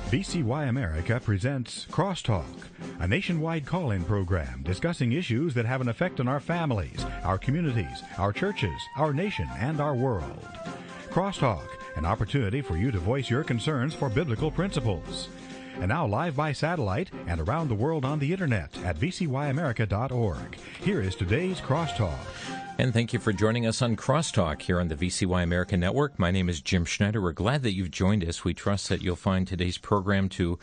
VCY America presents Crosstalk, a nationwide call-in program discussing issues that have an effect on our families, our communities, our churches, our nation, and our world. Crosstalk, an opportunity for you to voice your concerns for biblical principles. And now live by satellite and around the world on the internet at vcyamerica.org. Here is today's Crosstalk. And thank you for joining us on Crosstalk here on the VCY America Network. My name is Jim Schneider. We're glad that you've joined us. We trust that you'll find today's program to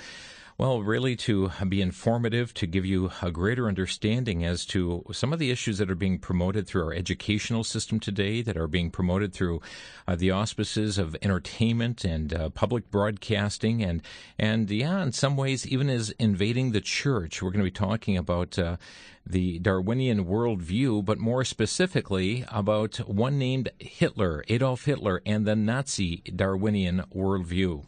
be informative, to give you a greater understanding as to some of the issues that are being promoted through our educational system today, that are being promoted through the auspices of entertainment and public broadcasting, and in some ways even is invading the church. We're going to be talking about the Darwinian worldview, but more specifically about one named Hitler, Adolf Hitler, and the Nazi Darwinian worldview.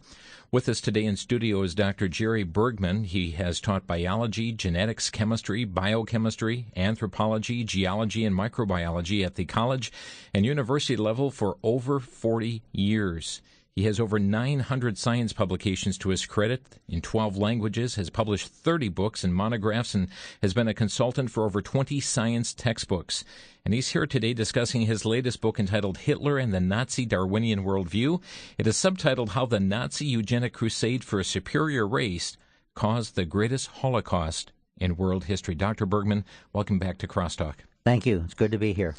With us today in studio is Dr. Jerry Bergman. He has taught biology, genetics, chemistry, biochemistry, anthropology, geology, and microbiology at the college and university level for over 40 years. He has over 900 science publications to his credit in 12 languages, has published 30 books and monographs, and has been a consultant for over 20 science textbooks. And he's here today discussing his latest book entitled Hitler and the Nazi Darwinian Worldview. It is subtitled How the Nazi Eugenic Crusade for a Superior Race Caused the Greatest Holocaust in World History. Dr. Bergman, welcome back to Crosstalk. Thank you. It's good to be here.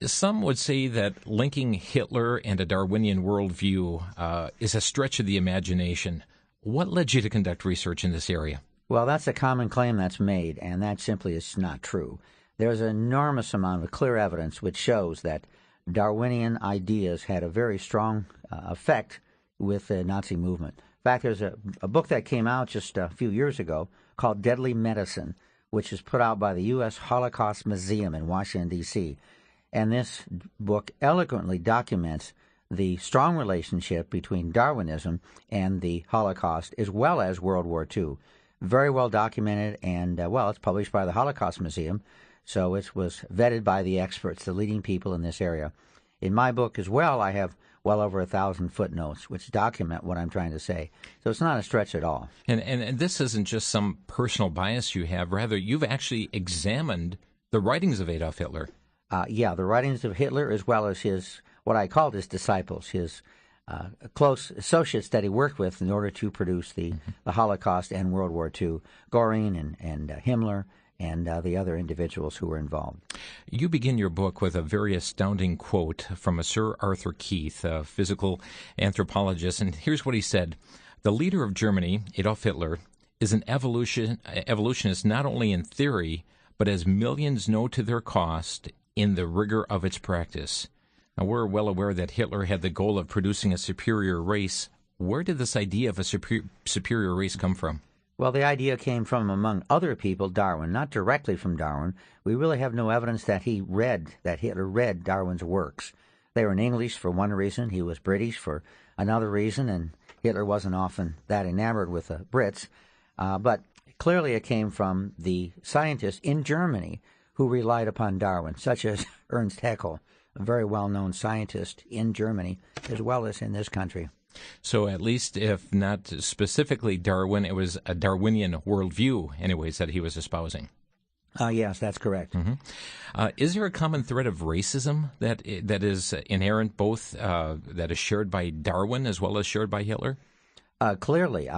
Some would say that linking Hitler and a Darwinian worldview is a stretch of the imagination. What led you to conduct research in this area? Well, that's a common claim that's made, and that simply is not true. There's an enormous amount of clear evidence which shows that Darwinian ideas had a very strong effect with the Nazi movement. In fact, there's a book that came out just a few years ago called Deadly Medicine, which is put out by the U.S. Holocaust Museum in Washington, D.C., and this book eloquently documents the strong relationship between Darwinism and the Holocaust, as well as World War II. Very well documented, and, it's published by the Holocaust Museum, so it was vetted by the experts, the leading people in this area. In my book as well, I have well over 1,000 footnotes, which document what I'm trying to say. So it's not a stretch at all. And this isn't just some personal bias you have. Rather, you've actually examined the writings of Adolf Hitler. The writings of Hitler, as well as his, what I called his disciples, his close associates that he worked with in order to produce the Holocaust and World War II, Göring and Himmler, and the other individuals who were involved. You begin your book with a very astounding quote from a Sir Arthur Keith, a physical anthropologist, and here's what he said. The leader of Germany, Adolf Hitler, is an evolutionist not only in theory, but as millions know to their cost, in the rigor of its practice. Now, we're well aware that Hitler had the goal of producing a superior race. Where did this idea of a superior race come from? Well, the idea came from, among other people, Darwin, not directly from Darwin. We really have no evidence that Hitler read Darwin's works. They were in English for one reason, he was British for another reason, and Hitler wasn't often that enamored with the Brits. But clearly it came from the scientists in Germany who relied upon Darwin, such as Ernst Haeckel, a very well-known scientist in Germany, as well as in this country. So at least, if not specifically Darwin, it was a Darwinian worldview, anyways, that he was espousing. Yes, that's correct. Mm-hmm. Is there a common thread of racism that is inherent, both that is shared by Darwin as well as shared by Hitler? Clearly.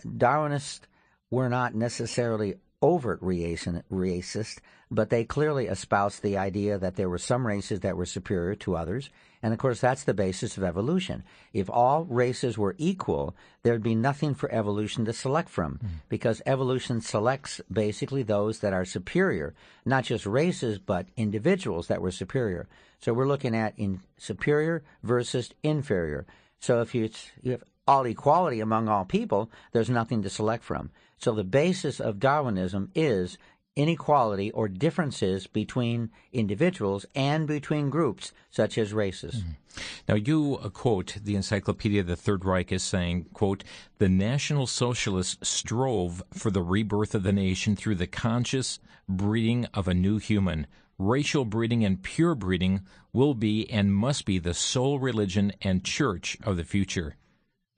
Darwinists were not necessarily overt racist, but they clearly espoused the idea that there were some races that were superior to others, and of course that's the basis of evolution. If all races were equal, there'd be nothing for evolution to select from, because evolution selects basically those that are superior, not just races, but individuals that were superior. So we're looking at superior versus inferior. So if you have all equality among all people, there's nothing to select from. So the basis of Darwinism is inequality or differences between individuals and between groups, such as races. Now, you quote the Encyclopedia of the Third Reich as saying, quote, the National Socialists strove for the rebirth of the nation through the conscious breeding of a new human. Racial breeding and pure breeding will be and must be the sole religion and church of the future.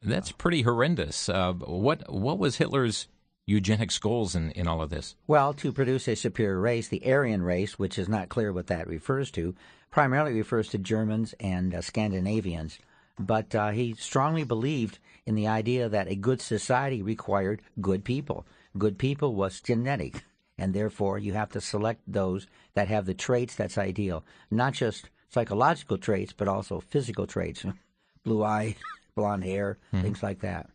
That's pretty horrendous. What was Hitler's eugenics goals in all of this? Well, to produce a superior race, the Aryan race, which is not clear what that refers to, primarily refers to Germans and Scandinavians. But he strongly believed in the idea that a good society required good people. Good people was genetic, and therefore you have to select those that have the traits that's ideal, not just psychological traits, but also physical traits, blue eye, blonde hair, things like that.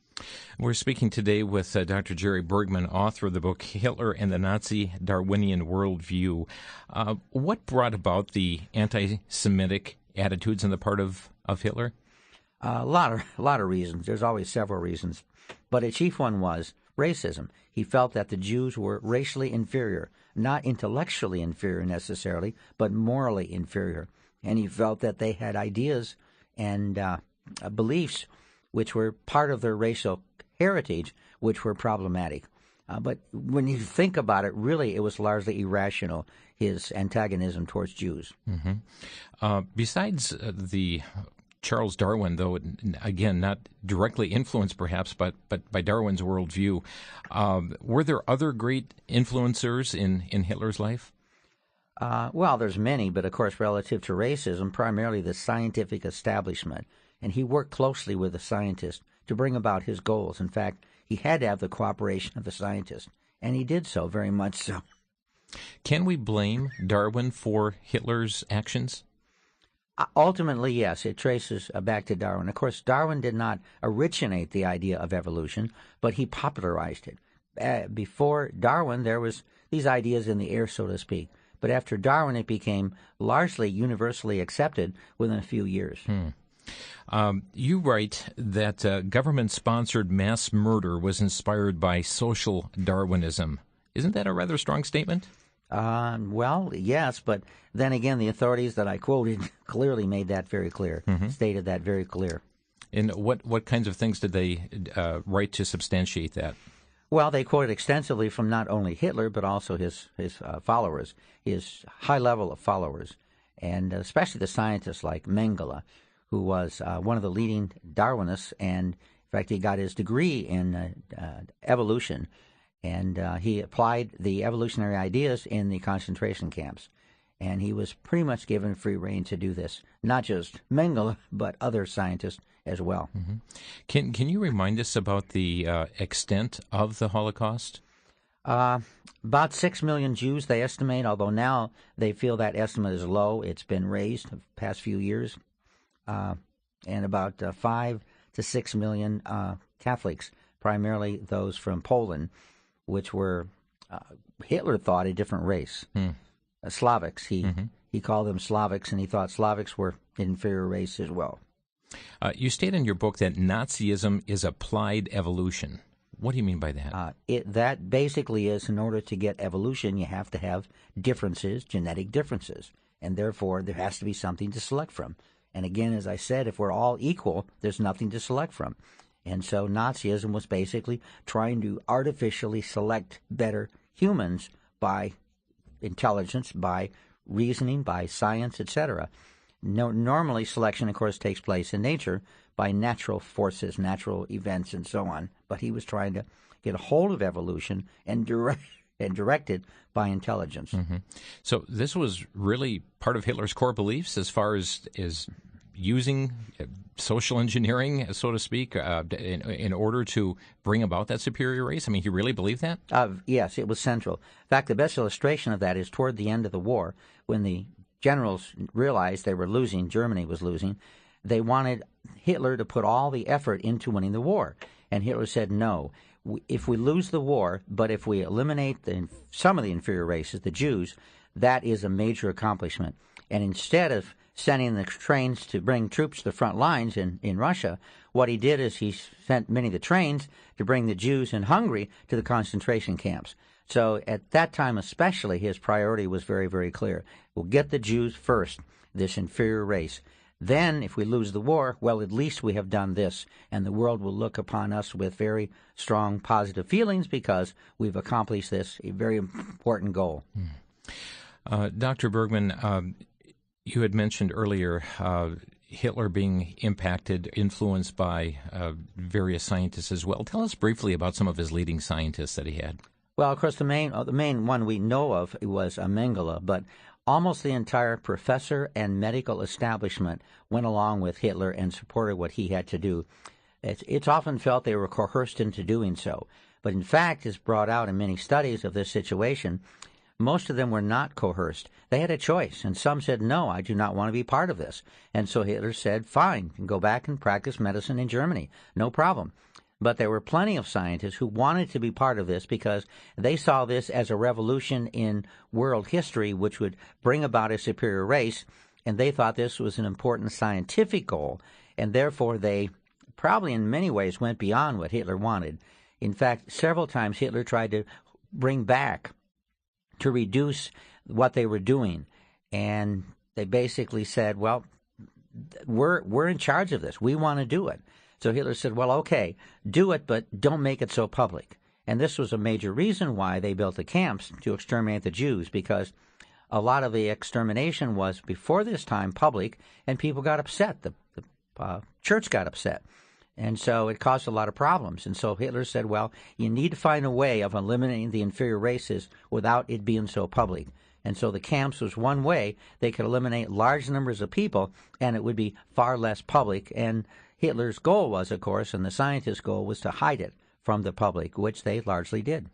We're speaking today with Dr. Jerry Bergman, author of the book Hitler and the Nazi Darwinian Worldview. What brought about the anti-Semitic attitudes on the part of Hitler? A lot of reasons. There's always several reasons. But a chief one was racism. He felt that the Jews were racially inferior, not intellectually inferior necessarily, but morally inferior. And he felt that they had ideas and beliefs which were part of their racial heritage, which were problematic. But when you think about it, really it was largely irrational, his antagonism towards Jews. Mm-hmm. Besides the Charles Darwin, though, again, not directly influenced perhaps, but by Darwin's worldview, were there other great influencers in Hitler's life? Well, there's many, but of course, relative to racism, primarily the scientific establishment. And he worked closely with the scientists to bring about his goals. In fact, he had to have the cooperation of the scientists, and he did so, very much so. Can we blame Darwin for Hitler's actions? Ultimately, yes, it traces back to Darwin. Of course, Darwin did not originate the idea of evolution, but he popularized it. Before Darwin, there was these ideas in the air, so to speak. But after Darwin, it became largely universally accepted within a few years. You write that government-sponsored mass murder was inspired by social Darwinism. Isn't that a rather strong statement? Well, yes, but then again, the authorities that I quoted clearly made that very clear, stated that very clear. And what kinds of things did they write to substantiate that? Well, they quoted extensively from not only Hitler, but also his followers, his high level of followers, and especially the scientists like Mengele, who was one of the leading Darwinists, and in fact, he got his degree in evolution, and he applied the evolutionary ideas in the concentration camps. And he was pretty much given free rein to do this, not just Mengele, but other scientists as well. Mm-hmm. Can you remind us about the extent of the Holocaust? About 6 million Jews, they estimate, although now they feel that estimate is low. It's been raised the past few years. And about 5 to 6 million Catholics, primarily those from Poland, which were, Hitler thought, a different race. Slavics. He called them Slavics, and he thought Slavics were an inferior race as well. You state in your book that Nazism is applied evolution. What do you mean by that? That basically is, in order to get evolution, you have to have differences, genetic differences, and therefore there has to be something to select from. And again, as I said, if we're all equal, there's nothing to select from. And so Nazism was basically trying to artificially select better humans by intelligence, by reasoning, by science, etc. Normally, selection, of course, takes place in nature by natural forces, natural events, and so on. But he was trying to get a hold of evolution and direct it by intelligence. So this was really part of Hitler's core beliefs as far as using social engineering, so to speak, in order to bring about that superior race? I mean, he really believed that? Yes, it was central. In fact, the best illustration of that is toward the end of the war, when the generals realized they were losing, Germany was losing, they wanted Hitler to put all the effort into winning the war. And Hitler said, no, if we lose the war, but if we eliminate some of the inferior races, the Jews, that is a major accomplishment. And instead of sending the trains to bring troops to the front lines in Russia, what he did is he sent many of the trains to bring the Jews in Hungary to the concentration camps. So at that time especially, his priority was very, very clear. We'll get the Jews first, this inferior race. Then, if we lose the war, well, at least we have done this, and the world will look upon us with very strong positive feelings because we've accomplished this, a very important goal. Dr. Bergman, you had mentioned earlier Hitler being impacted, influenced by various scientists as well. Tell us briefly about some of his leading scientists that he had. Well, of course, the main one we know of was Mengele, but almost the entire professor and medical establishment went along with Hitler and supported what he had to do. It's often felt they were coerced into doing so. But in fact, as brought out in many studies of this situation, most of them were not coerced. They had a choice, and some said, no, I do not want to be part of this. And so Hitler said, fine, you can go back and practice medicine in Germany, no problem. But there were plenty of scientists who wanted to be part of this because they saw this as a revolution in world history which would bring about a superior race, and they thought this was an important scientific goal, and therefore they probably in many ways went beyond what Hitler wanted. In fact, several times Hitler tried to bring back, to reduce what they were doing, and they basically said, well, we're in charge of this. We want to do it. So Hitler said, well, okay, do it, but don't make it so public. And this was a major reason why they built the camps to exterminate the Jews, because a lot of the extermination was before this time public, and people got upset. The church got upset. And so it caused a lot of problems. And so Hitler said, well, you need to find a way of eliminating the inferior races without it being so public. And so the camps was one way they could eliminate large numbers of people, and it would be far less public. And Hitler's goal was, of course, and the scientists' goal was to hide it from the public, which they largely did.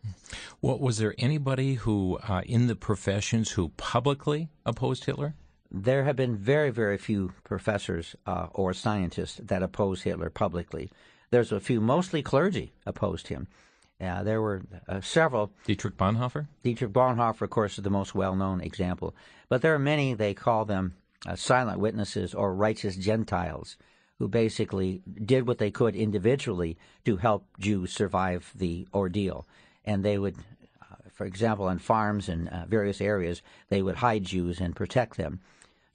Well, was there anybody who, in the professions, who publicly opposed Hitler? There have been very, very few professors or scientists that oppose Hitler publicly. There's a few, mostly clergy, opposed him. There were several. Dietrich Bonhoeffer? Dietrich Bonhoeffer, of course, is the most well-known example. But there are many, they call them silent witnesses or righteous Gentiles, who basically did what they could individually to help Jews survive the ordeal. And they would, for example, on farms in various areas, they would hide Jews and protect them.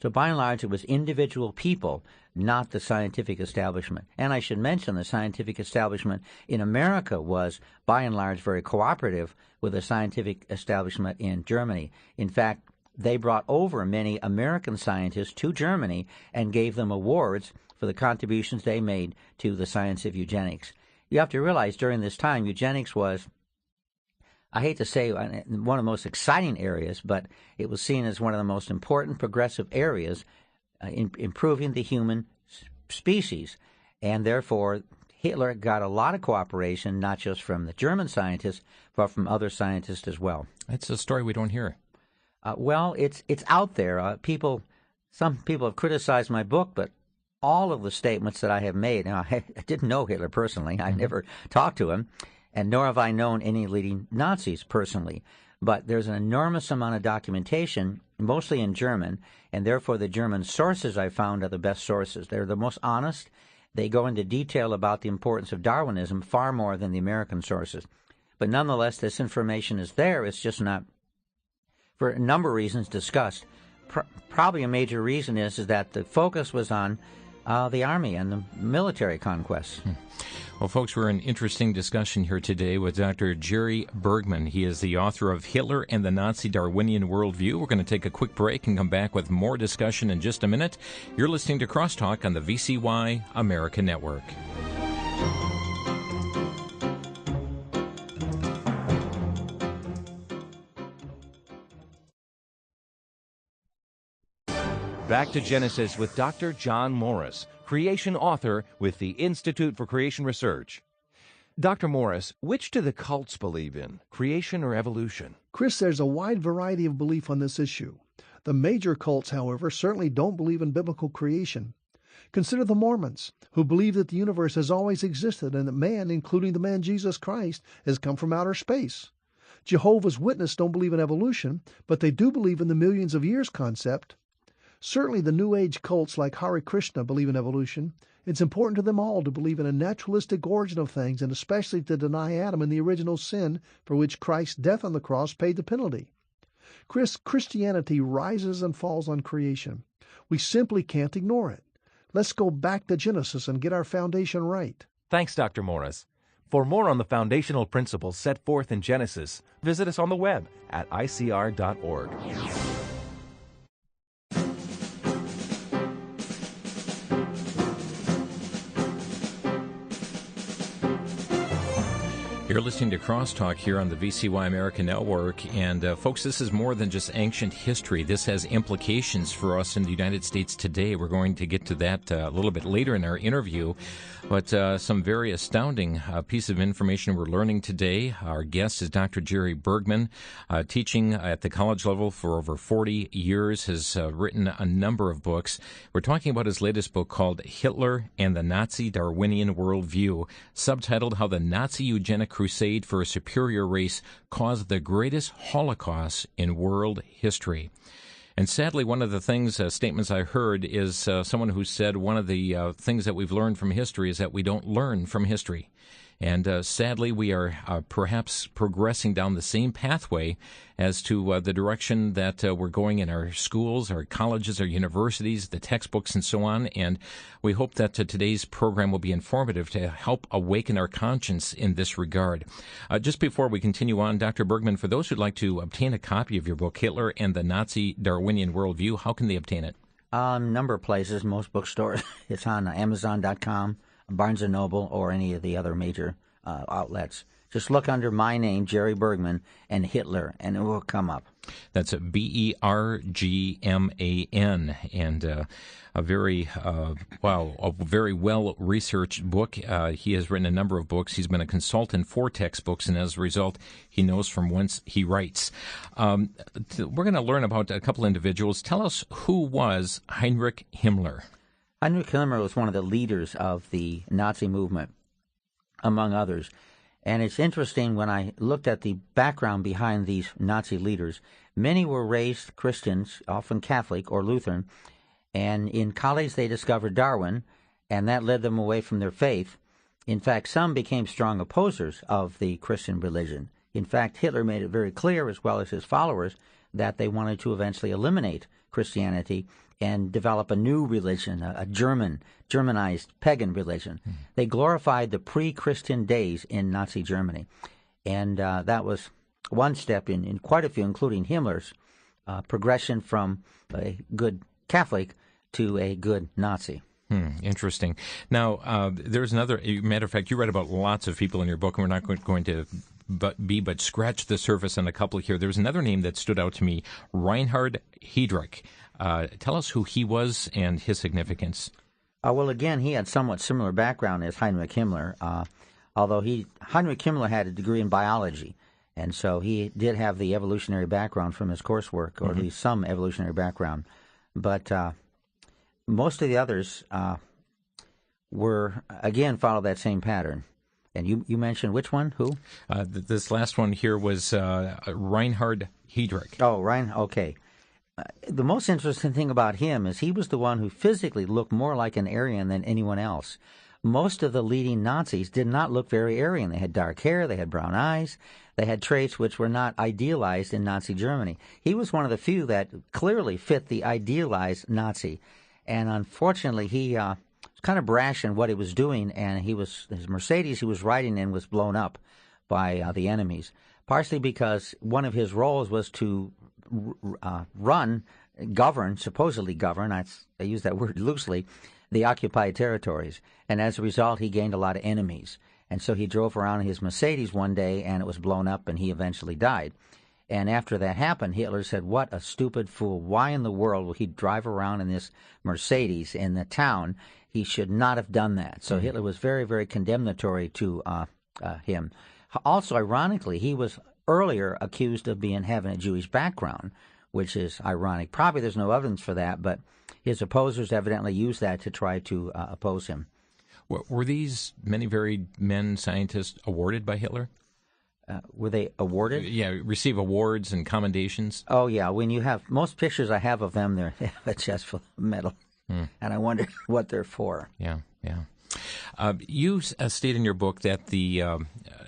So by and large, it was individual people, not the scientific establishment. And I should mention the scientific establishment in America was, by and large, very cooperative with the scientific establishment in Germany. In fact, they brought over many American scientists to Germany and gave them awards for the contributions they made to the science of eugenics. You have to realize during this time, eugenics was, I hate to say, one of the most exciting areas, but it was seen as one of the most important progressive areas in improving the human species. And therefore, Hitler got a lot of cooperation, not just from the German scientists, but from other scientists as well. It's a story we don't hear. Well, it's out there. Some people have criticized my book, but all of the statements that I have made, now I didn't know Hitler personally. I never talked to him, and nor have I known any leading Nazis personally. But there's an enormous amount of documentation, mostly in German, and therefore the German sources I found are the best sources. They're the most honest. They go into detail about the importance of Darwinism far more than the American sources. But nonetheless, this information is there. It's just not, for a number of reasons, discussed. Probably a major reason is that the focus was on the army and the military conquests. Well, folks, we're in an interesting discussion here today with Dr. Jerry Bergman. He is the author of Hitler and the Nazi Darwinian Worldview. We're going to take a quick break and come back with more discussion in just a minute. You're listening to Crosstalk on the VCY America Network. Back to Genesis with Dr. John Morris, creation author with the Institute for Creation Research. Dr. Morris, which do the cults believe in, creation or evolution? Chris, there's a wide variety of belief on this issue. The major cults, however, certainly don't believe in biblical creation. Consider the Mormons, who believe that the universe has always existed and that man, including the man Jesus Christ, has come from outer space. Jehovah's Witnesses don't believe in evolution, but they do believe in the millions of years concept. Certainly the New Age cults like Hare Krishna believe in evolution. It's important to them all to believe in a naturalistic origin of things, and especially to deny Adam and the original sin for which Christ's death on the cross paid the penalty. Christianity rises and falls on creation. We simply can't ignore it. Let's go back to Genesis and get our foundation right. Thanks, Dr. Morris. For more on the foundational principles set forth in Genesis, visit us on the web at icr.org. You're listening to Crosstalk here on the VCY America Network. And folks, this is more than just ancient history. This has implications for us in the United States today. We're going to get to that a little bit later in our interview. But some very astounding piece of information we're learning today. Our guest is Dr. Jerry Bergman, teaching at the college level for over 40 years, has written a number of books. We're talking about his latest book called Hitler and the Nazi Darwinian Worldview, subtitled How the Nazi Eugenic Crusade for a Superior Race Caused the Greatest Holocaust in World History. And sadly, one of the statements I heard is someone who said one of the things that we've learned from history is that we don't learn from history. And sadly, we are perhaps progressing down the same pathway as to the direction that we're going in our schools, our colleges, our universities, the textbooks, and so on. And we hope that today's program will be informative to help awaken our conscience in this regard. Just before we continue on, Dr. Bergman, for those who'd like to obtain a copy of your book, Hitler and the Nazi Darwinian Worldview, how can they obtain it? A number of places, most bookstores. It's on Amazon.com. Barnes & Noble, or any of the other major outlets. Just look under my name, Jerry Bergman, and Hitler, and it will come up. That's a Bergman, and a very well-researched book. He has written a number of books. He's been a consultant for textbooks, and as a result, he knows from whence he writes. We're going to learn about a couple individuals. Tell us, who was Heinrich Himmler? Heinrich Himmler was one of the leaders of the Nazi movement, among others. And it's interesting, when I looked at the background behind these Nazi leaders, many were raised Christians, often Catholic or Lutheran, and in college they discovered Darwin, and that led them away from their faith. In fact, some became strong opposers of the Christian religion. In fact, Hitler made it very clear, as well as his followers, that they wanted to eventually eliminate Christianity and develop a new religion, a Germanized pagan religion. Mm-hmm. They glorified the pre-Christian days in Nazi Germany. And that was one step in quite a few, including Himmler's, progression from a good Catholic to a good Nazi. Interesting. Now, there's another, matter of fact, you write about lots of people in your book, and we're not going to but scratch the surface on a couple here. There's another name that stood out to me, Reinhard Heydrich. Tell us who he was and his significance. Well, again, he had somewhat similar background as Heinrich Himmler, although Heinrich Himmler had a degree in biology, and so he did have the evolutionary background from his coursework, or at least some evolutionary background. But most of the others followed that same pattern. And you mentioned which one? Who? This last one here was Reinhard Heydrich. Oh, okay. The most interesting thing about him is he was the one who physically looked more like an Aryan than anyone else. Most of the leading Nazis did not look very Aryan. They had dark hair, they had brown eyes, they had traits which were not idealized in Nazi Germany. He was one of the few that clearly fit the idealized Nazi. And unfortunately, he was kind of brash in what he was doing, and his Mercedes he was riding in was blown up by the enemies, partially because one of his roles was to supposedly govern, I use that word loosely, the occupied territories. And as a result, he gained a lot of enemies. And so he drove around in his Mercedes one day, and it was blown up, and he eventually died. And after that happened, Hitler said, what a stupid fool. Why in the world will he drive around in this Mercedes in the town? He should not have done that. So Hitler was very, very condemnatory to him. Also, ironically, he was earlier accused of having a Jewish background, which is ironic. Probably there's no evidence for that, but his opposers evidently used that to try to oppose him. Were these many varied men scientists awarded by Hitler? Were they awarded? Yeah, receive awards and commendations. Oh, yeah. When you have most pictures I have of them, they have a chest full of metal, and I wonder what they're for. Yeah. You state in your book that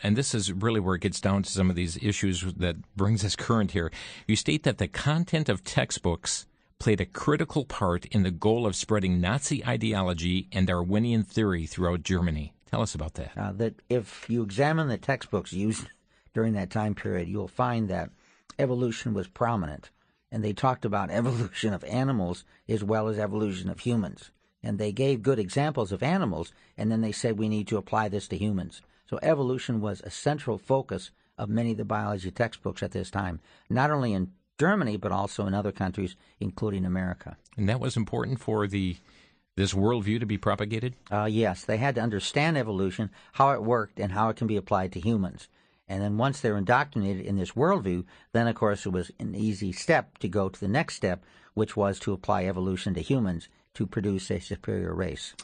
and this is really where it gets down to some of these issues that brings us current here. You state that the content of textbooks played a critical part in the goal of spreading Nazi ideology and Darwinian theory throughout Germany. Tell us about that. That if you examine the textbooks used during that time period, you'll find that evolution was prominent, and they talked about evolution of animals as well as evolution of humans. And they gave good examples of animals, and then they said we need to apply this to humans. So evolution was a central focus of many of the biology textbooks at this time, not only in Germany, but also in other countries, including America. And that was important for this worldview to be propagated? Yes, they had to understand evolution, how it worked, and how it can be applied to humans. And then once they're indoctrinated in this worldview, then, of course, it was an easy step to go to the next step, which was to apply evolution to humans to produce a superior race.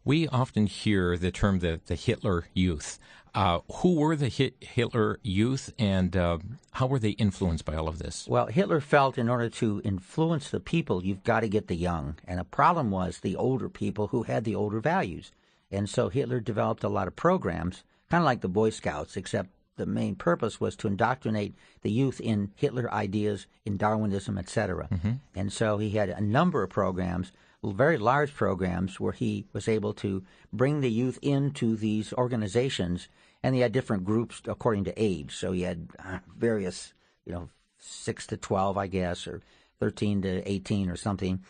We often hear the term the Hitler Youth. Who were the Hitler Youth, and how were they influenced by all of this? Well, Hitler felt in order to influence the people, you've got to get the young. And the problem was the older people who had the older values. And so Hitler developed a lot of programs, kind of like the Boy Scouts, except the main purpose was to indoctrinate the youth in Hitler ideas, in Darwinism, etc. Mm-hmm. And so he had a number of programs, very large programs, where he was able to bring the youth into these organizations, and he had different groups according to age. So he had various, 6 to 12, I guess, or 13 to 18 or something.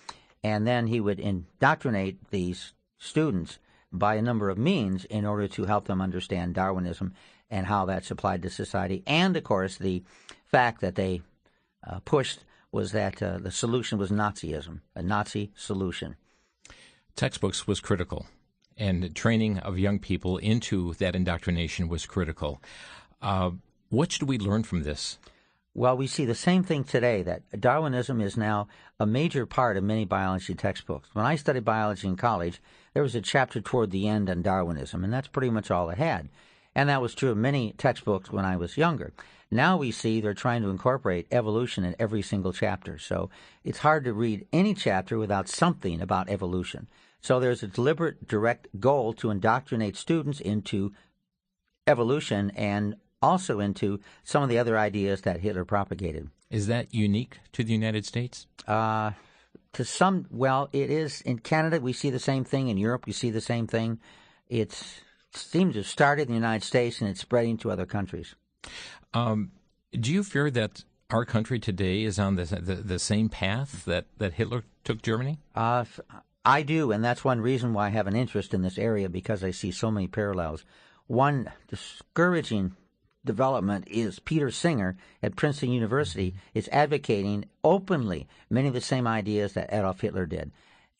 And then he would indoctrinate these students by a number of means in order to help them understand Darwinism and how that's applied to society. And, of course, the fact that they pushed was that the solution was Nazism, a Nazi solution. Textbooks was critical, and training of young people into that indoctrination was critical. What should we learn from this? Well, we see the same thing today, that Darwinism is now a major part of many biology textbooks. When I studied biology in college, there was a chapter toward the end on Darwinism, and that's pretty much all it had. And that was true of many textbooks when I was younger. Now we see they're trying to incorporate evolution in every single chapter. So it's hard to read any chapter without something about evolution. So there's a deliberate, direct goal to indoctrinate students into evolution and also into some of the other ideas that Hitler propagated. Is that unique to the United States? It is. In Canada, we see the same thing. In Europe, we see the same thing. It seems to have started in the United States, and it's spreading to other countries. Do you fear that our country today is on the same path that Hitler took Germany? I do, and that's one reason why I have an interest in this area, because I see so many parallels. One discouraging development is Peter Singer at Princeton University is advocating openly many of the same ideas that Adolf Hitler did.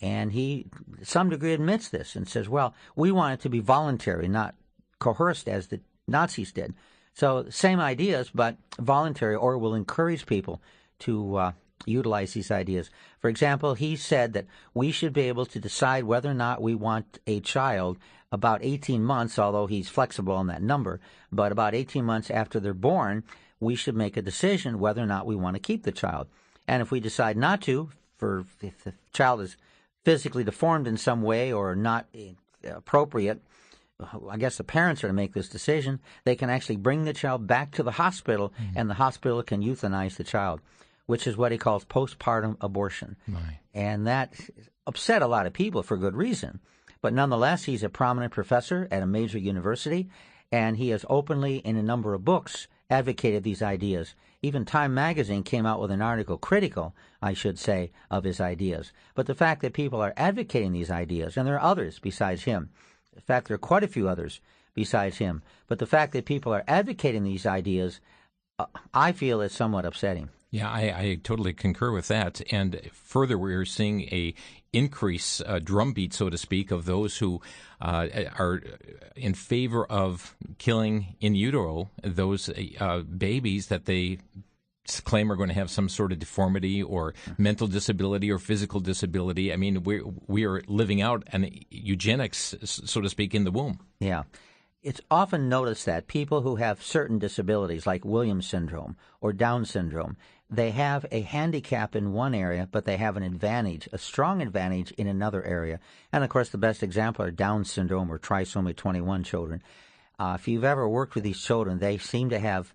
And he, to some degree, admits this and says, well, we want it to be voluntary, not coerced as the Nazis did. So same ideas, but voluntary, or will encourage people to utilize these ideas. For example, he said that we should be able to decide whether or not we want a child about 18 months, although he's flexible on that number, but about 18 months after they're born, we should make a decision whether or not we want to keep the child. And if we decide not to, if the child is physically deformed in some way or not appropriate, I guess the parents are to make this decision. They can actually bring the child back to the hospital, and the hospital can euthanize the child, which is what he calls postpartum abortion. My. And that upset a lot of people for good reason. But nonetheless, he's a prominent professor at a major university, and he has openly, in a number of books, advocated these ideas. Even Time magazine came out with an article critical, I should say, of his ideas. But the fact that people are advocating these ideas, and there are others besides him, in fact, there are quite a few others besides him, but the fact that people are advocating these ideas, I feel is somewhat upsetting. Yeah, I totally concur with that. And further, we're seeing a increase, drumbeat, so to speak, of those who are in favor of killing in utero those babies that they claim are going to have some sort of deformity or mental disability or physical disability. I mean, we are living out an eugenics, so to speak, in the womb. Yeah. It's often noticed that people who have certain disabilities, like Williams syndrome or Down syndrome, they have a handicap in one area, but they have an advantage, a strong advantage in another area. And, of course, the best example are Down syndrome or trisomy 21 children. If you've ever worked with these children, they seem to have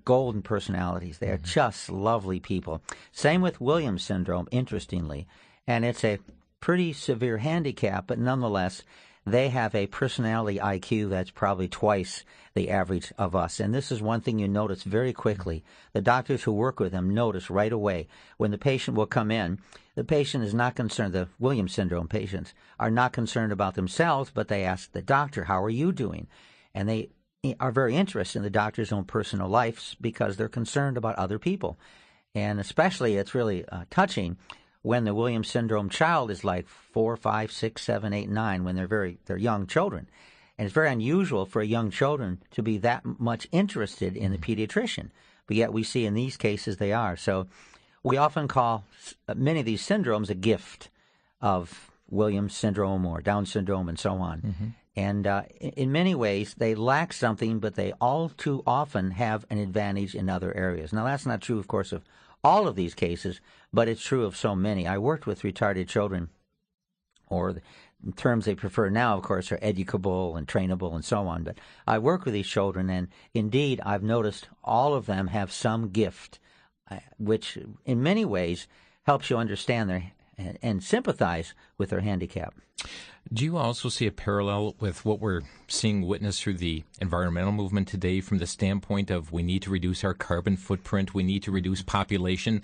golden personalities. They are just lovely people. Same with Williams syndrome, interestingly. And it's a pretty severe handicap, but nonetheless, they have a personality IQ that's probably twice the average of us. And this is one thing you notice very quickly. The doctors who work with them notice right away when the patient will come in. The patient is not concerned, the Williams syndrome patients are not concerned about themselves, but they ask the doctor, how are you doing? And they are very interested in the doctor's own personal lives because they're concerned about other people. And especially it's really touching when the Williams syndrome child is like 4, 5, 6, 7, 8, 9, when they're young children. And it's very unusual for young children to be that much interested in the pediatrician. But yet we see in these cases they are. So we often call many of these syndromes a gift of Williams syndrome or Down syndrome and so on. Mm-hmm. And in many ways, they lack something, but they all too often have an advantage in other areas. Now, that's not true, of course, of all of these cases, but it's true of so many. I worked with retarded children, or the terms they prefer now, of course, are educable and trainable and so on. But I work with these children, and indeed, I've noticed all of them have some gift, which in many ways helps you understand their and sympathize with their handicap. Do you also see a parallel with what we're seeing witnessed through the environmental movement today from the standpoint of we need to reduce our carbon footprint, we need to reduce population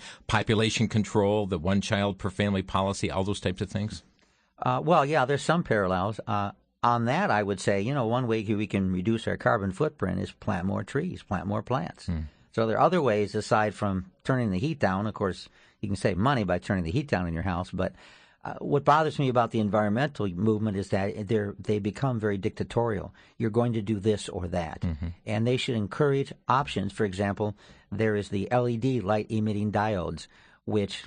control, the one child per family policy, all those types of things? Well, yeah, there's some parallels. On that, I would say, one way we can reduce our carbon footprint is plant more trees, plant more plants. So there are other ways aside from turning the heat down. Of course, you can save money by turning the heat down in your house, but what bothers me about the environmental movement is that they become very dictatorial. You're going to do this or that. Mm-hmm. And they should encourage options. For example, there is the LED light-emitting diodes, which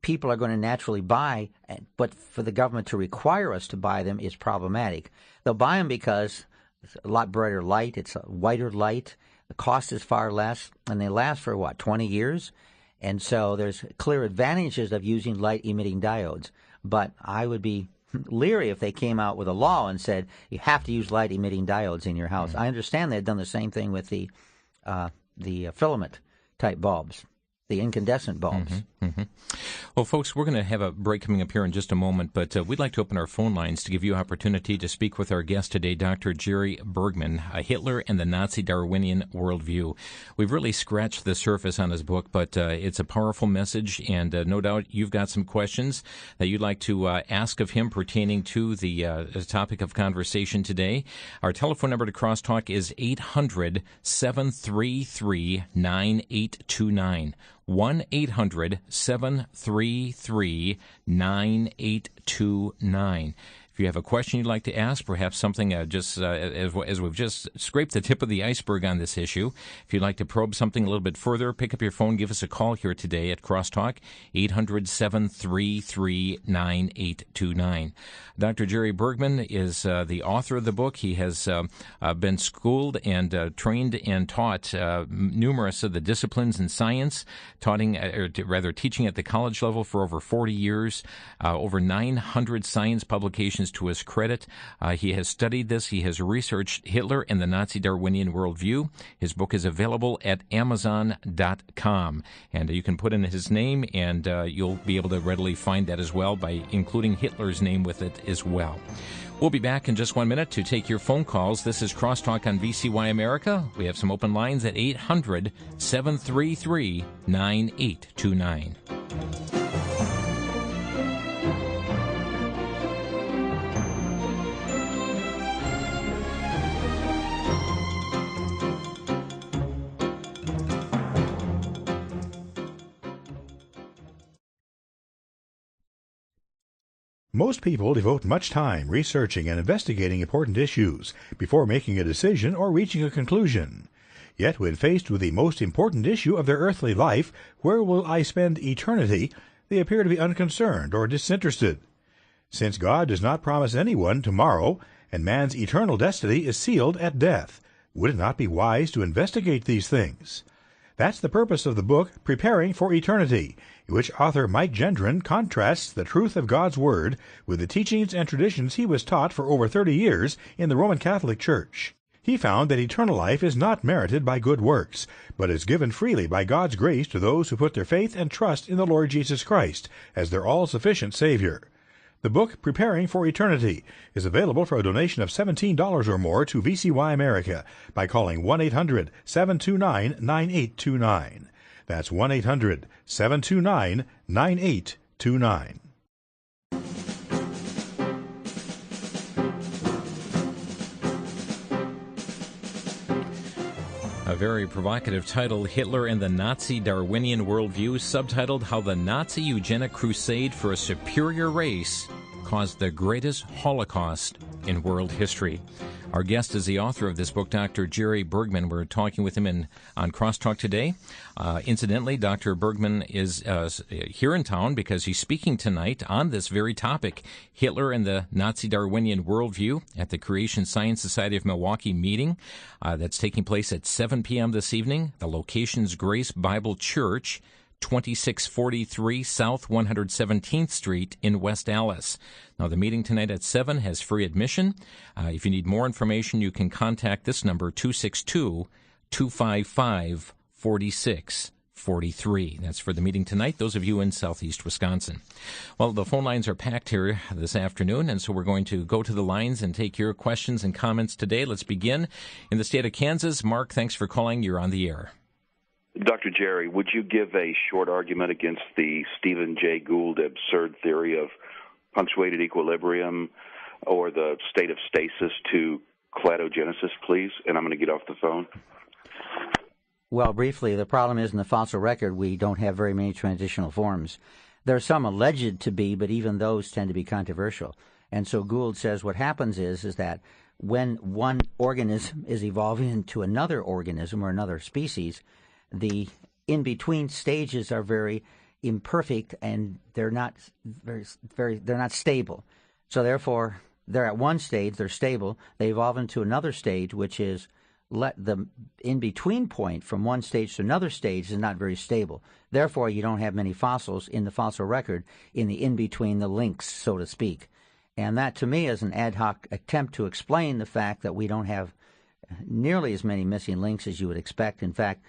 people are going to naturally buy, but for the government to require us to buy them is problematic. They'll buy them because it's a lot brighter light, it's a whiter light, the cost is far less, and they last for, 20 years? And so there's clear advantages of using light-emitting diodes. But I would be leery if they came out with a law and said you have to use light-emitting diodes in your house. Mm-hmm. I understand they've done the same thing with the filament-type bulbs, the incandescent bulbs. Mm-hmm. Mm-hmm. Well, folks, we're going to have a break coming up here in just a moment, but we'd like to open our phone lines to give you opportunity to speak with our guest today, Dr. Jerry Bergman, Hitler and the Nazi Darwinian Worldview. We've really scratched the surface on his book, but it's a powerful message, and no doubt you've got some questions that you'd like to ask of him pertaining to the topic of conversation today. Our telephone number to Crosstalk is 800-733-9829. 1-800-733-9829. If you have a question you'd like to ask, perhaps something as we've just scraped the tip of the iceberg on this issue, if you'd like to probe something a little bit further, pick up your phone, give us a call here today at Crosstalk, 800-733-9829. Dr. Jerry Bergman is the author of the book. He has been schooled and trained and taught numerous of the disciplines in science, teaching at the college level for over 40 years, over 900 science publications to his credit. He has studied this. He has researched Hitler and the Nazi Darwinian Worldview. His book is available at Amazon.com. And you can put in his name, and you'll be able to readily find that as well by including Hitler's name with it as well. We'll be back in just 1 minute to take your phone calls. This is Crosstalk on VCY America. We have some open lines at 800-733-9829. Most people devote much time researching and investigating important issues before making a decision or reaching a conclusion. Yet when faced with the most important issue of their earthly life, where will I spend eternity, they appear to be unconcerned or disinterested. Since God does not promise anyone tomorrow, and man's eternal destiny is sealed at death, would it not be wise to investigate these things? That's the purpose of the book, Preparing for Eternity, in which author Mike Gendron contrasts the truth of God's Word with the teachings and traditions he was taught for over 30 years in the Roman Catholic Church. He found that eternal life is not merited by good works, but is given freely by God's grace to those who put their faith and trust in the Lord Jesus Christ as their all-sufficient Savior. The book, Preparing for Eternity, is available for a donation of $17 or more to VCY America by calling 1-800-729-9829. That's 1-800-729-9829. A very provocative title, Hitler and the Nazi Darwinian Worldview, subtitled How the Nazi Eugenic Crusade for a Superior Race Caused the Greatest Holocaust in World History. Our guest is the author of this book, Dr. Jerry Bergman. We're talking with him on Crosstalk today. Incidentally, Dr. Bergman is here in town because he's speaking tonight on this very topic, Hitler and the Nazi Darwinian Worldview, at the Creation Science Society of Milwaukee meeting. That's taking place at 7 p.m. this evening. The location's Grace Bible Church, 2643 South 117th Street in West Allis. Now, the meeting tonight at 7 has free admission. If you need more information, you can contact this number, 262-255-4643. That's for the meeting tonight, those of you in southeast Wisconsin. Well, the phone lines are packed here this afternoon, and so we're going to go to the lines and take your questions and comments today. Let's begin in the state of Kansas. Mark, thanks for calling. You're on the air. Dr. Jerry, would you give a short argument against the Stephen Jay Gould absurd theory of punctuated equilibrium or the state of stasis to cladogenesis, please? And I'm going to get off the phone. Well, briefly, the problem is in the fossil record we don't have very many transitional forms. There are some alleged to be, but even those tend to be controversial. And so Gould says what happens is that when one organism is evolving into another organism or another species, the in-between stages are very imperfect and they're not they're not stable. So therefore, they're at one stage, they're stable. They evolve into another stage, which is the in-between point from one stage to another stage is not very stable. Therefore, you don't have many fossils in the fossil record in the in-between, the links, so to speak. And that, to me, is an ad hoc attempt to explain the fact that we don't have nearly as many missing links as you would expect. In fact,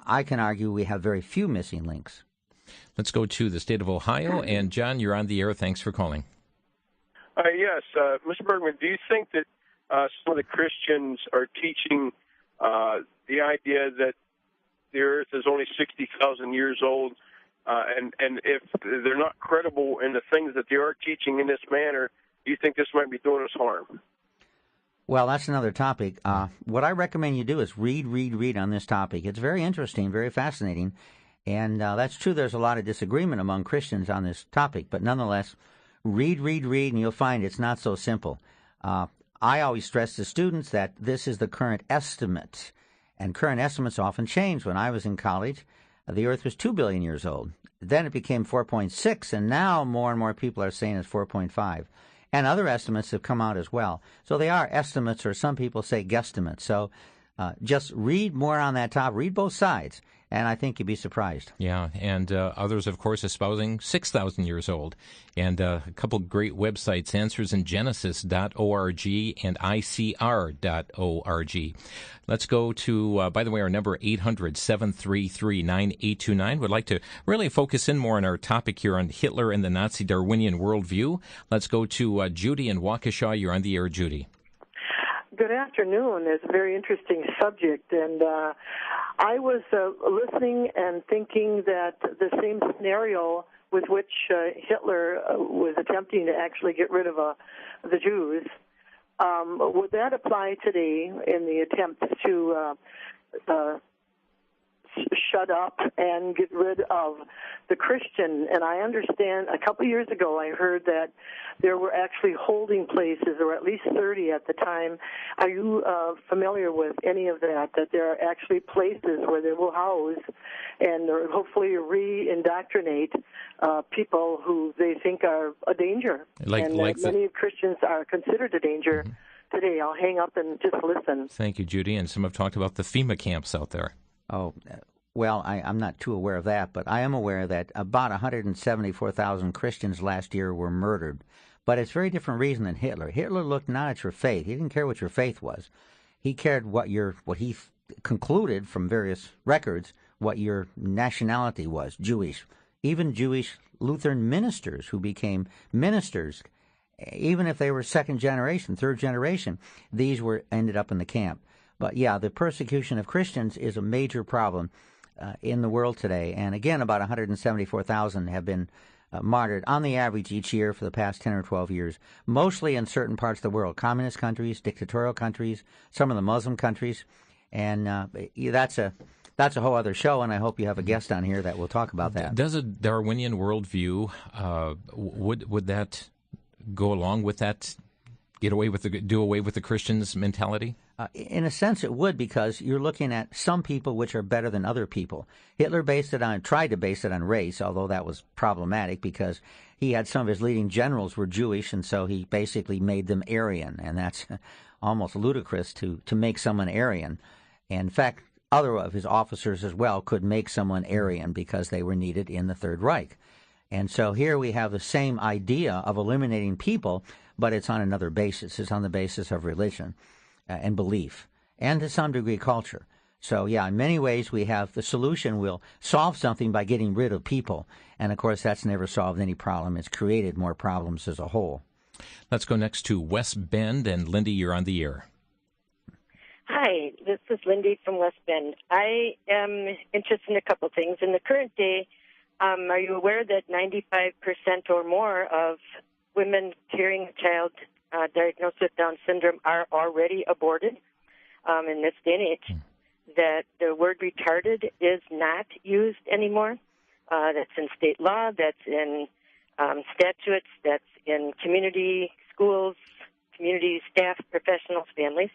I can argue we have very few missing links. Let's go to the state of Ohio. And, John, you're on the air. Thanks for calling. Yes. Mr. Bergman, do you think that some of the Christians are teaching the idea that the earth is only 60,000 years old, and if they're not credible in the things that they are teaching in this manner, do you think this might be doing us harm? Well, that's another topic. What I recommend you do is read on this topic. It's very interesting, very fascinating, and that's true. There's a lot of disagreement among Christians on this topic, but nonetheless, read, and you'll find it's not so simple. I always stress to students that this is the current estimate, and current estimates often change. When I was in college, the Earth was 2 billion years old. Then it became 4.6, and now more and more people are saying it's 4.5. And other estimates have come out as well. So they are estimates, or some people say guesstimates. So just read more on that topic. Read both sides, and I think you'd be surprised. Yeah, and others, of course, espousing 6,000 years old. And a couple great websites, answersingenesis.org and ICR.org. Let's go to, by the way, our number 800-733-9829. Would like to really focus in more on our topic here on Hitler and the Nazi Darwinian worldview. Let's go to Judy in Waukesha. You're on the air, Judy. Good afternoon. It's a very interesting subject, and I was listening and thinking that the same scenario with which Hitler was attempting to actually get rid of the Jews, would that apply today in the attempt to shut up and get rid of the Christian? And I understand a couple of years ago I heard that there were actually holding places, or at least 30 at the time. Are you familiar with any of that, that there are actually places where they will house and hopefully re-indoctrinate people who they think are a danger? Many Christians are considered a danger today. I'll hang up and just listen. Thank you, Judy. And some have talked about the FEMA camps out there. Oh, well, I'm not too aware of that, but I am aware that about 174,000 Christians last year were murdered. But it's a very different reason than Hitler. Hitler looked not at your faith. He didn't care what your faith was. He cared what he concluded from various records what your nationality was, Jewish. Even Jewish Lutheran ministers who became ministers, even if they were second generation, third generation, these ended up in the camp. But yeah, the persecution of Christians is a major problem in the world today. And again, about 174,000 have been martyred on the average each year for the past 10 or 12 years, mostly in certain parts of the world, communist countries, dictatorial countries, some of the Muslim countries. And that's a whole other show, and I hope you have a guest on here that will talk about that. Does a Darwinian worldview, would that go along with that, do away with the Christian's mentality? In a sense, it would, because you're looking at some people which are better than other people. Hitler tried to base it on race, although that was problematic because he had some of his leading generals were Jewish, and so he basically made them Aryan, and that's almost ludicrous to make someone Aryan. And in fact, other of his officers as well could make someone Aryan because they were needed in the Third Reich. And so here we have the same idea of eliminating people, but it's on another basis. It's on the basis of religion and belief, and to some degree culture. So, yeah, in many ways we have the solution will solve something by getting rid of people. And, of course, that's never solved any problem. It's created more problems as a whole. Let's go next to West Bend. And, Lindy, you're on the air. Hi, this is Lindy from West Bend. I am interested in a couple things. In the current day, are you aware that 95% or more of women carrying a child diagnosed with Down syndrome are already aborted in this day and age? That the word retarded is not used anymore. That's in state law, that's in statutes, that's in community schools, community staff, professionals, families.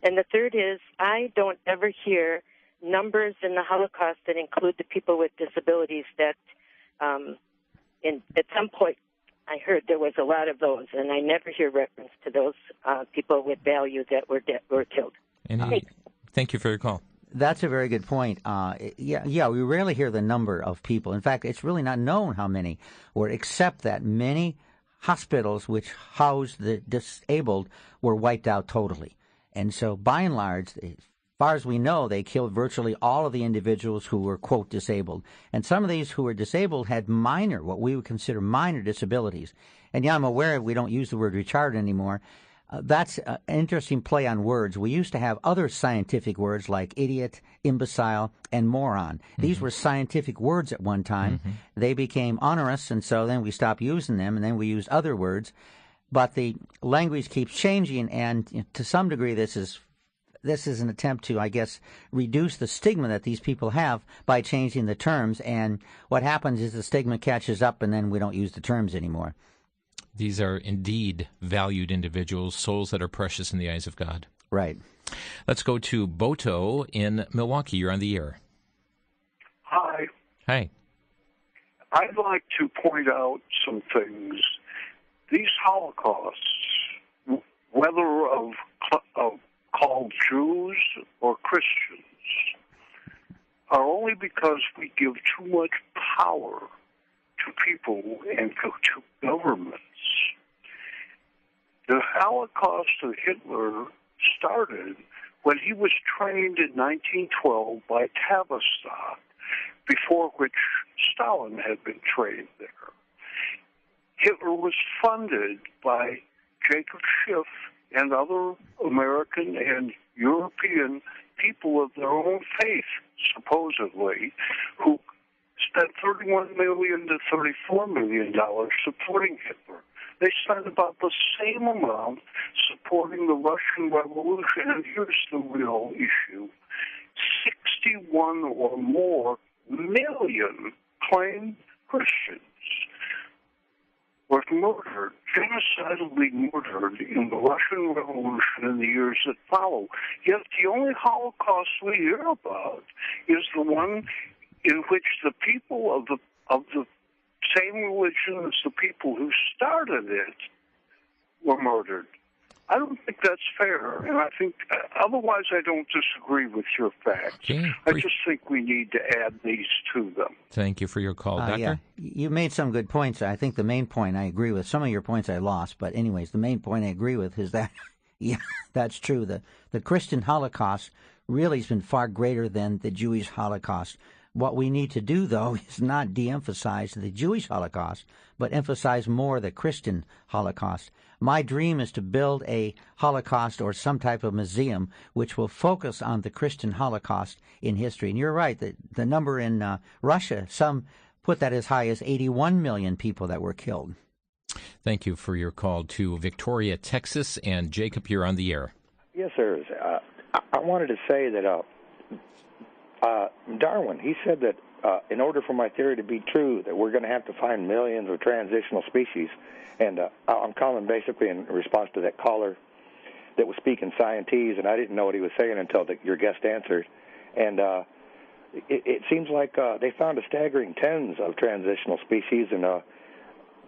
And the third is I don't ever hear numbers in the Holocaust that include the people with disabilities that at some point I heard there was a lot of those, and I never hear reference to those people with value that were killed. Thank you for your call. That's a very good point. Yeah, we rarely hear the number of people. In fact, it's really not known how many were, except that many hospitals which housed the disabled were wiped out totally. And so, by and large, as far as we know, they killed virtually all of the individuals who were, quote, disabled. And some of these who were disabled had what we would consider minor disabilities. And yeah, I'm aware we don't use the word retarded anymore. That's an interesting play on words. We used to have other scientific words like idiot, imbecile, and moron. These were scientific words at one time. They became onerous, and so then we stopped using them, and then we used other words. But the language keeps changing, and to some degree this is an attempt to, I guess, reduce the stigma that these people have by changing the terms. And what happens is the stigma catches up, and then we don't use the terms anymore. These are indeed valued individuals, souls that are precious in the eyes of God. Right. Let's go to Boto in Milwaukee. You're on the air. Hi. Hi. I'd like to point out some things. These Holocausts, whether of called Jews or Christians, are only because we give too much power to people and to governments. The Holocaust of Hitler started when he was trained in 1912 by Tavistock, before which Stalin had been trained there. Hitler was funded by Jacob Schiff and other American and European people of their own faith, supposedly, who spent $31 million to $34 million supporting Hitler. They spent about the same amount supporting the Russian Revolution, and here's the real issue. 61 or more million claimed Christians were murdered, genocidally murdered in the Russian Revolution in the years that follow. Yet the only Holocaust we hear about is the one in which the people of the same religion as the people who started it were murdered. I don't think that's fair, and I think otherwise I don't disagree with your facts. Okay. I just think we need to add these to them. Thank you for your call, Doctor. Yeah. You made some good points. I think the main point I agree with. Some of your points I lost, but anyways, the main point I agree with is that, yeah, that's true. The Christian Holocaust really has been far greater than the Jewish Holocaust. What we need to do, though, is not de-emphasize the Jewish Holocaust, but emphasize more the Christian Holocaust. My dream is to build a Holocaust or some type of museum which will focus on the Christian Holocaust in history. And you're right, the number in Russia, some put that as high as 81 million people that were killed. Thank you for your call to Victoria, Texas. And Jacob, you're on the air. Yes, sir. I wanted to say that Darwin, he said that in order for my theory to be true, that we're going to have to find millions of transitional species. And I'm calling basically in response to that caller that was speaking scientese, and I didn't know what he was saying until your guest answered. And it seems like they found a staggering tens of transitional species, and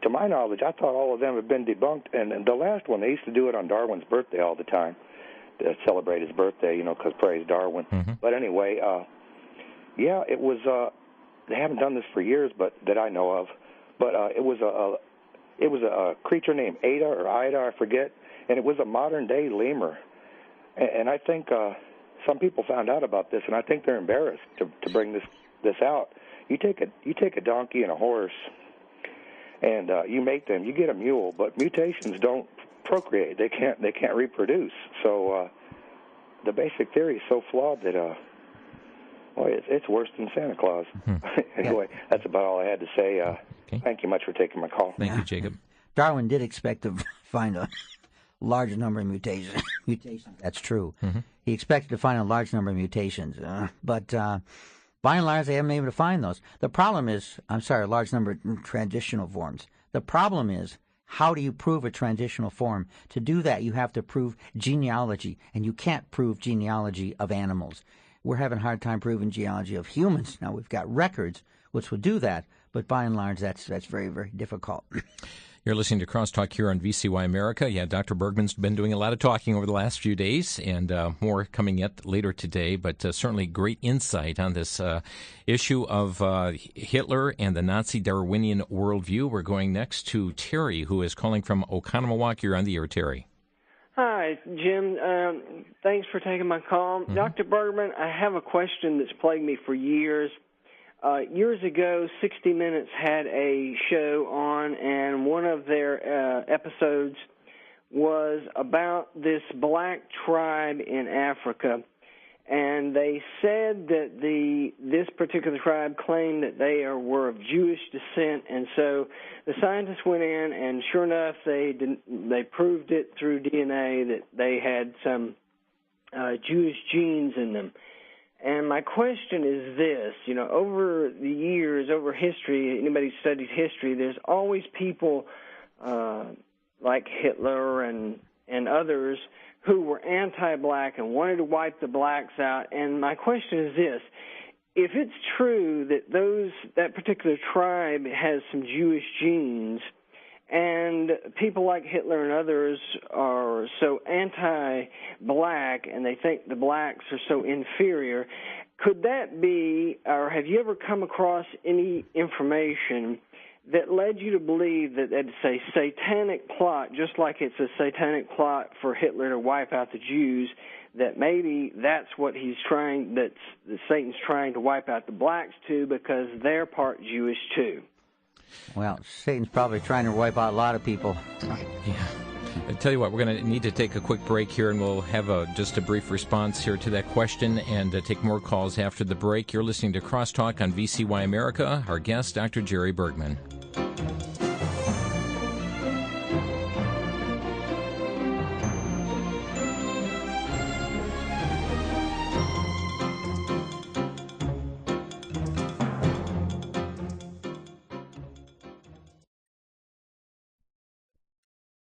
to my knowledge, I thought all of them had been debunked. And the last one, they used to do it on Darwin's birthday all the time, to celebrate his birthday, because praise Darwin. Mm-hmm. But anyway, yeah, it was. They haven't done this for years, but that I know of. But it was a creature named Ada or Ida, I forget, and it was a modern-day lemur. And I think some people found out about this, and I think they're embarrassed to bring this out. You take a donkey and a horse, and you mate them. You get a mule, but mutations don't procreate. They can't reproduce. So the basic theory is so flawed that it's worse than Santa Claus. Mm-hmm. Anyway, that's about all I had to say. Okay. Thank you much for taking my call. Thank you, Jacob. Darwin did expect to find a large number of mutations. That's true. Mm-hmm. He expected to find a large number of mutations, but by and large, they haven't been able to find those. The problem is, a large number of transitional forms. The problem is, how do you prove a transitional form? To do that, you have to prove genealogy, and you can't prove genealogy of animals. We're having a hard time proving genealogy of humans. Now, we've got records which will do that, but by and large, that's very, very difficult. You're listening to Crosstalk here on VCY America. Yeah, Dr. Bergman's been doing a lot of talking over the last few days, and more coming yet later today, but certainly great insight on this issue of Hitler and the Nazi Darwinian worldview. We're going next to Terry, who is calling from Oconomowoc. You're on the air, Terry. Hi, Jim. Thanks for taking my call. Mm-hmm. Dr. Bergman, I have a question that's plagued me for years. Years ago, 60 Minutes had a show on, and one of their episodes was about this black tribe in Africa. And they said that this particular tribe claimed that they were of Jewish descent, and so the scientists went in, and sure enough, they proved it through DNA that they had some Jewish genes in them. And my question is this: over the years, over history, anybody who studies history, there's always people like Hitler and others who were anti-black and wanted to wipe the blacks out. And my question is this: if it's true that that particular tribe has some Jewish genes, and people like Hitler and others are so anti-black and they think the blacks are so inferior, could that be, or have you ever come across any information that led you to believe that it's a satanic plot, just like it's a satanic plot for Hitler to wipe out the Jews, that maybe that's what that Satan's trying to wipe out the blacks too, because they're part Jewish too? Well, Satan's probably trying to wipe out a lot of people. Yeah. I tell you what, we're going to need to take a quick break here, and we'll have just a brief response here to that question and take more calls after the break. You're listening to Crosstalk on VCY America. Our guest, Dr. Jerry Bergman.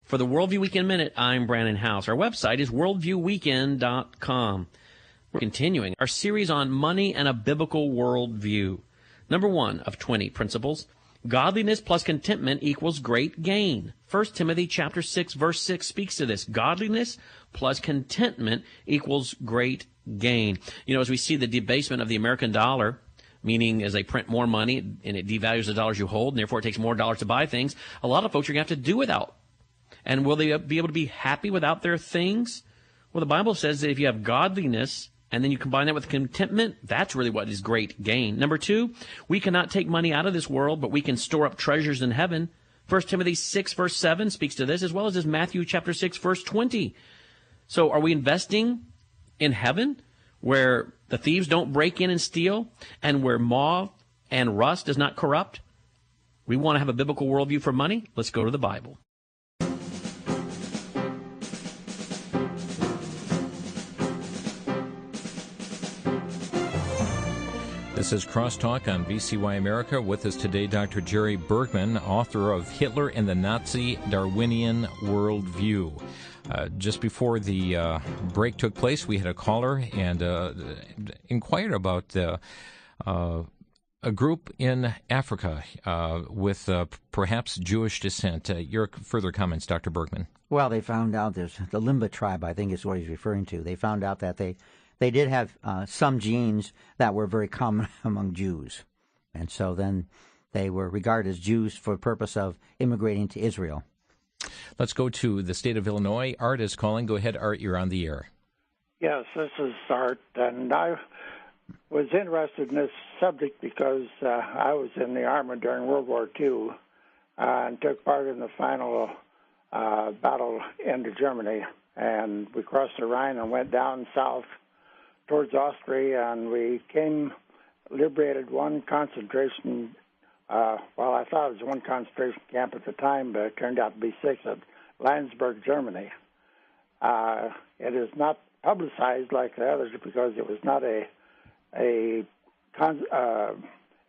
For the Worldview Weekend Minute, I'm Brandon House. Our website is worldviewweekend.com. We're continuing our series on money and a biblical worldview. Number 1 of 20 principles: godliness plus contentment equals great gain. 1 Timothy chapter 6, verse 6 speaks to this. Godliness plus contentment equals great gain. As we see the debasement of the American dollar, meaning as they print more money and it devalues the dollars you hold, and therefore it takes more dollars to buy things, a lot of folks are going to have to do without. And will they be able to be happy without their things? Well, the Bible says that if you have godliness and then you combine that with contentment, that's really what is great gain. Number 2, we cannot take money out of this world, but we can store up treasures in heaven. 1 Timothy 6, verse 7 speaks to this, as well as Matthew chapter 6, verse 20. So are we investing in heaven, where the thieves don't break in and steal, and where moth and rust does not corrupt? We want to have a biblical worldview for money? Let's go to the Bible. This is Crosstalk on VCY America. With us today, Dr. Jerry Bergman, author of Hitler and the Nazi Darwinian Worldview. Just before the break took place, we had a caller and inquired about a group in Africa with perhaps Jewish descent. Your further comments, Dr. Bergman? Well, they found out there's the Limba tribe, I think is what he's referring to. They found out that they did have some genes that were very common among Jews. And so then they were regarded as Jews for the purpose of immigrating to Israel. Let's go to the state of Illinois. Art is calling. Go ahead, Art. You're on the air. Yes, this is Art. And I was interested in this subject because I was in the Army during World War II and took part in the final battle into Germany. And we crossed the Rhine and went down south towards Austria, and we liberated one concentration, I thought it was one concentration camp at the time, but it turned out to be 6 at Landsberg, Germany. It is not publicized like the others because it was not a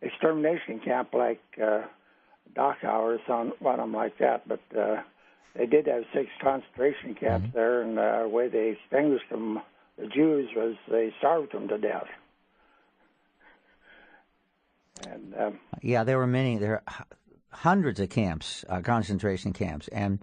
extermination camp like Dachau or one of them like that, but they did have 6 concentration camps there, and the way they extinguished them, the Jews, was they starved them to death. And there were many. There are hundreds of camps, concentration camps, and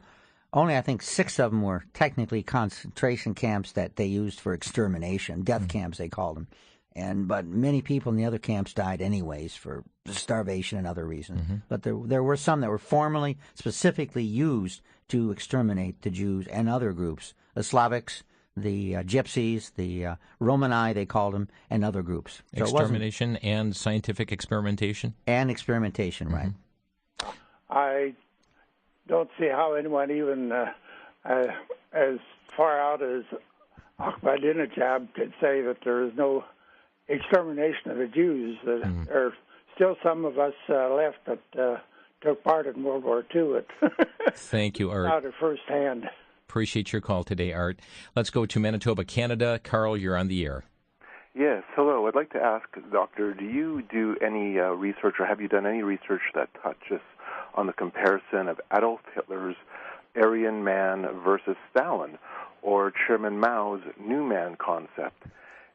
only I think 6 of them were technically concentration camps that they used for extermination, death camps they called them. But many people in the other camps died anyways for starvation and other reasons. But there were some that were formally, specifically used to exterminate the Jews and other groups, the Slavics, the Gypsies, the Romani, they called them, and other groups. So extermination and scientific experimentation? And experimentation, right. I don't see how anyone even as far out as Ahmadinejad could say that there is no extermination of the Jews. There are still some of us left that took part in World War II. Thank you, Art. Out of first hand. Appreciate your call today, Art. Let's go to Manitoba, Canada. Carl, you're on the air. Yes, hello. I'd like to ask, Doctor, do you do any research, or have you done any research that touches on the comparison of Adolf Hitler's Aryan man versus Stalin, or Chairman Mao's New Man concept?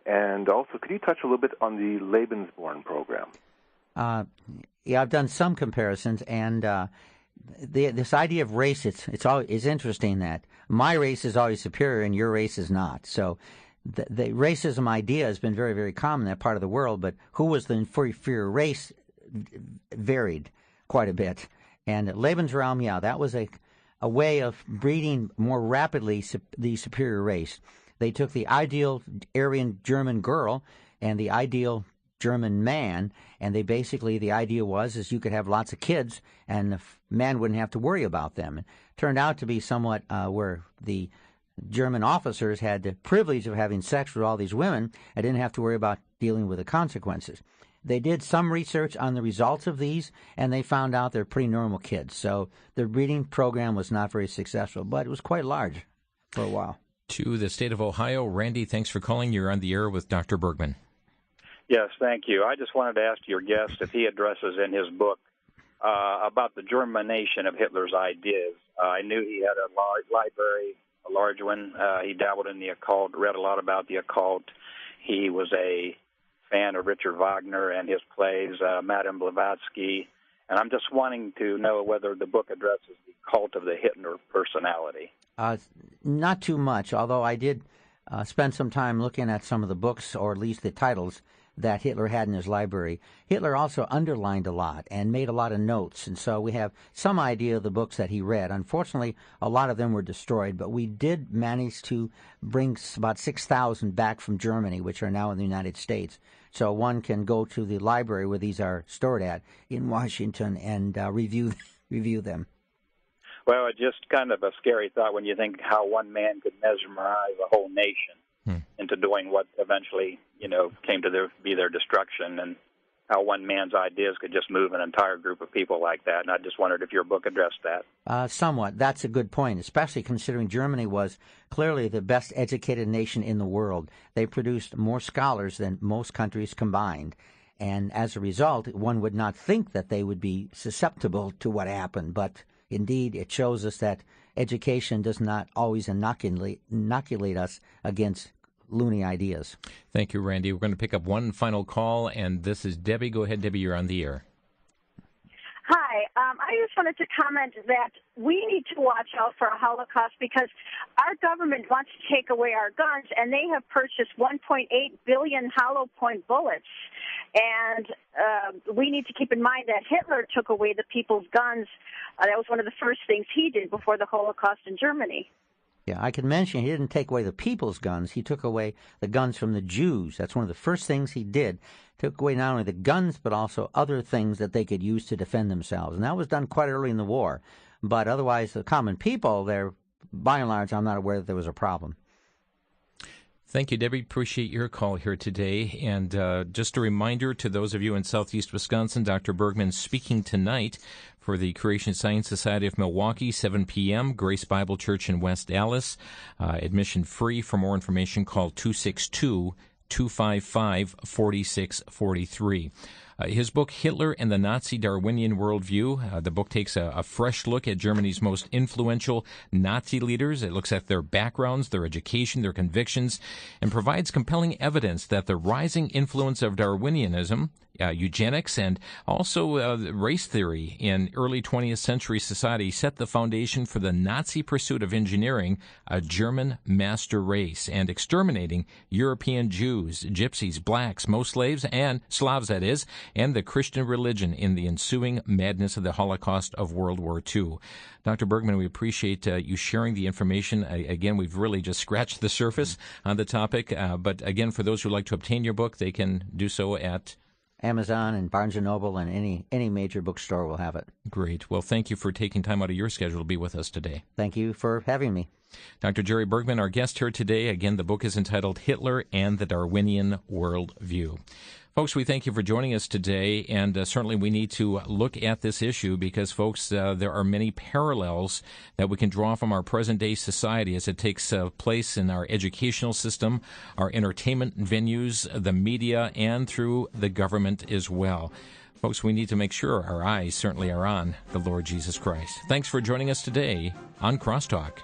And also, could you touch a little bit on the Lebensborn program? I've done some comparisons, and this idea of race, it's interesting that my race is always superior and your race is not. So the racism idea has been very, very common in that part of the world, but who was the inferior race varied quite a bit. And Lebensraum, that was a way of breeding more rapidly the superior race. They took the ideal Aryan German girl and the ideal German man, and they basically, the idea was you could have lots of kids and the man wouldn't have to worry about them. It turned out to be somewhat where the German officers had the privilege of having sex with all these women and didn't have to worry about dealing with the consequences. They did some research on the results of these, and they found out they're pretty normal kids. So the breeding program was not very successful, but it was quite large for a while. To the state of Ohio, Randy, thanks for calling. You're on the air with Dr. Bergman. Yes, thank you. I just wanted to ask your guest if he addresses in his book about the germination of Hitler's ideas. I knew he had a large library, a large one. He dabbled in the occult, read a lot about the occult. He was a fan of Richard Wagner and his plays, Madame Blavatsky. And I'm just wanting to know whether the book addresses the cult of the Hitler personality. Not too much, although I did spend some time looking at some of the books, or at least the titles, that Hitler had in his library. Hitler also underlined a lot and made a lot of notes, and so we have some idea of the books that he read. Unfortunately, a lot of them were destroyed, but we did manage to bring about 6,000 back from Germany, which are now in the United States. So one can go to the library where these are stored at in Washington and review them. Well, it's just kind of a scary thought when you think how one man could mesmerize a whole nation into doing what eventually, came to be their destruction, and how one man's ideas could just move an entire group of people like that. And I just wondered if your book addressed that. Somewhat. That's a good point, especially considering Germany was clearly the best educated nation in the world. They produced more scholars than most countries combined. And as a result, one would not think that they would be susceptible to what happened. But indeed, it shows us that education does not always inoculate us against loony ideas. Thank you, Randy. We're going to pick up one final call, and this is Debbie. Go ahead, Debbie. You're on the air. Hi. I just wanted to comment that we need to watch out for a Holocaust because our government wants to take away our guns, and they have purchased 1.8 billion hollow point bullets. And we need to keep in mind that Hitler took away the people's guns. That was one of the first things he did before the Holocaust in Germany. Yeah, I can mention he didn't take away the people's guns. He took away the guns from the Jews. That's one of the first things he did. Took away not only the guns, but also other things that they could use to defend themselves. And that was done quite early in the war. But otherwise, the common people, by and large, I'm not aware that there was a problem. Thank you, Debbie. Appreciate your call here today. And just a reminder to those of you in southeast Wisconsin, Dr. Bergman speaking tonight for the Creation Science Society of Milwaukee, 7 p.m., Grace Bible Church in West Dallas. Admission free. For more information, call 262-255-4643. His book, Hitler and the Nazi Darwinian Worldview, the book takes a fresh look at Germany's most influential Nazi leaders. It looks at their backgrounds, their education, their convictions, and provides compelling evidence that the rising influence of Darwinianism, eugenics, and also race theory in early 20th century society set the foundation for the Nazi pursuit of engineering a German master race and exterminating European Jews, Gypsies, blacks, most slaves, and Slavs, that is, and the Christian religion in the ensuing madness of the Holocaust of World War II. Dr. Bergman, we appreciate you sharing the information. Again, we've really just scratched the surface on the topic. But again, for those who would like to obtain your book, they can do so at Amazon and Barnes & Noble and any major bookstore will have it. Great. Well, thank you for taking time out of your schedule to be with us today. Thank you for having me. Dr. Jerry Bergman, our guest here today. Again, the book is entitled Hitler and the Darwinian Worldview. Folks, we thank you for joining us today, and certainly we need to look at this issue because, folks, there are many parallels that we can draw from our present-day society as it takes place in our educational system, our entertainment venues, the media, and through the government as well. Folks, we need to make sure our eyes certainly are on the Lord Jesus Christ. Thanks for joining us today on Crosstalk.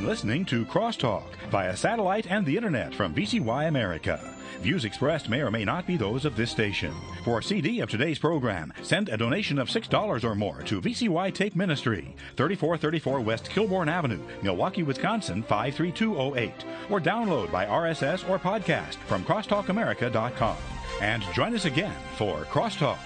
Listening to Crosstalk via satellite and the internet from VCY America. Views expressed may or may not be those of this station. For a CD of today's program, send a donation of $6 or more to VCY Tape Ministry, 3434 West Kilbourne Avenue, Milwaukee, Wisconsin, 53208, or download by RSS or podcast from crosstalkamerica.com. And join us again for Crosstalk.